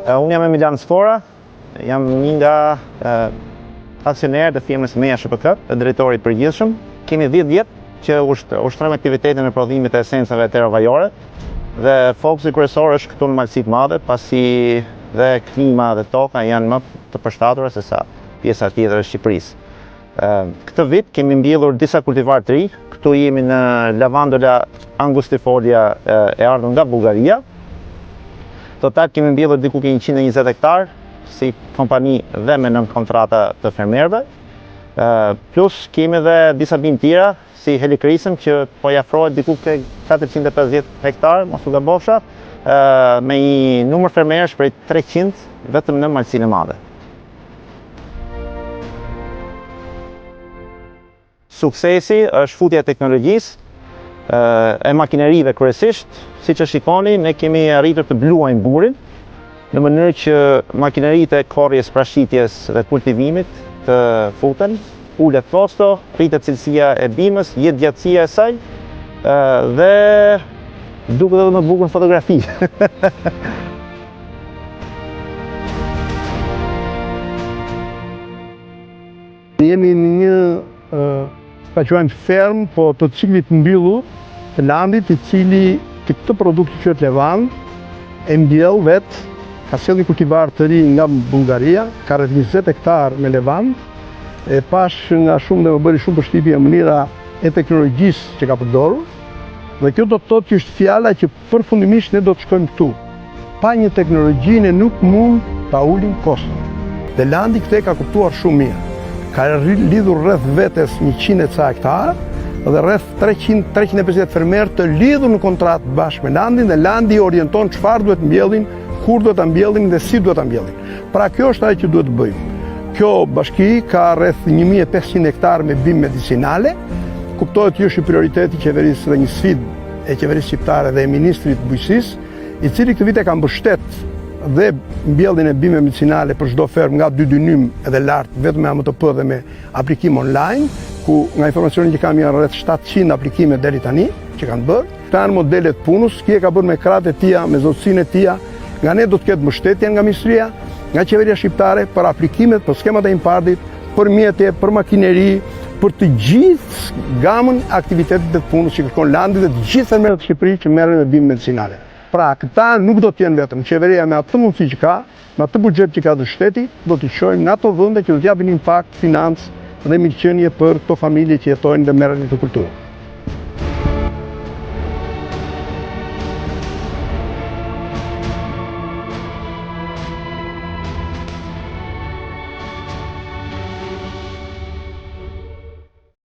Unë jam Emilian Sfora, jam një nga aksionerët e firmës Meja SHPK, drejtori i përgjithshëm. Kemi 10 vjet që ushtrojmë aktivitetin me prodhimit të esencave teravajore dhe fokusi kryesor është këtu në Malësitë Madhe, pasi dhe klima dhe toka janë më të përshtatura se sa pjesa tjetër e Shqipërisë. Këtë vit kemi mbjellur disa kultivar të ri. Këtu jemi në lavandola angustifolia e ardhur nga Bullgaria. Total kemi mbjellur diku ke 120 hektar si kompani dhe me nën kontrata të fermerëve. Plus kemi edhe disa bimë tjera si helikrisëm që po i afrohet diku ke 450 hektar, mos u gabofsha, me një numër fermerësh prej 300 vetëm në Malësinë e Madhe. Suksesi është futja e teknologjisë, e makinerive kryesisht. Siç e shikoni, ne kemi arritur të bluajmë burin në mënyrë që makineritë e korrjes, prashitjes dhe kultivimit të futen, ulet posto, rritet cilësia e bimës, jetë gjatësia e saj dhe duket edhe më bukur në fotografi. Jemi në një ka quajmë ferm, po të ciklit mbyllur të landit, i cili këtë produkt që quhet levand e mbjell vetë, ka sjellë një kultivar të ri nga Bullgaria, ka rreth 20 hektar me levand, e pash nga shumë dhe më bëri shumë përshtypje mënyra e teknologjisë që ka përdorur, dhe kjo do të thotë që është fjala që përfundimisht ne do të shkojmë këtu. Pa një teknologji ne nuk mund ta ulim koston. Dhe landi këtë ka kuptuar shumë mirë. Ka lidhur rreth vetes 100 hektar dhe rreth 300-350 fermerë të lidhur në kontratë bashkë me landin, dhe landi orienton çfarë duhet mbjellin, kur duhet ta mbjellin dhe si duhet ta mbjellin. Pra kjo është ajo që duhet të bëjmë. Kjo bashki ka rreth 1500 hektar me bimë medicinale. Kuptohet që është prioriteti i qeverisë dhe një sfidë e qeverisë shqiptare dhe e ministrit bujqësisë, i cili këtë vit e ka mbështet dhe mbjelljen e bimëve medicinale për çdo fermë nga 2 dynym edhe lart, vetëm me AMTP dhe me aplikim online, ku nga informacionin që kam janë rreth 700 aplikime deri tani që kanë bërë. Këta janë modelet punës, kia ka bërë me kratë e tia, me zotësinë e tia. Nga ne do të ketë mbështetje nga ministria, nga qeveria shqiptare për aplikimet, për skemat e impardit, për mjete, për makineri, për të gjithë gamën aktivitetit të punës që kërkon landi dhe të gjithë fermerët të Shqipërisë që merren me bimë medicinale. Pra, këta nuk do të jenë vetëm. Qeveria me atë mundësi që ka, me atë buxhet që ka dhe shteti, do t'i çojmë në ato vende që do t'japin impakt, financë dhe mirëqenie për këto familje që jetojnë dhe merren në këtë kulturë.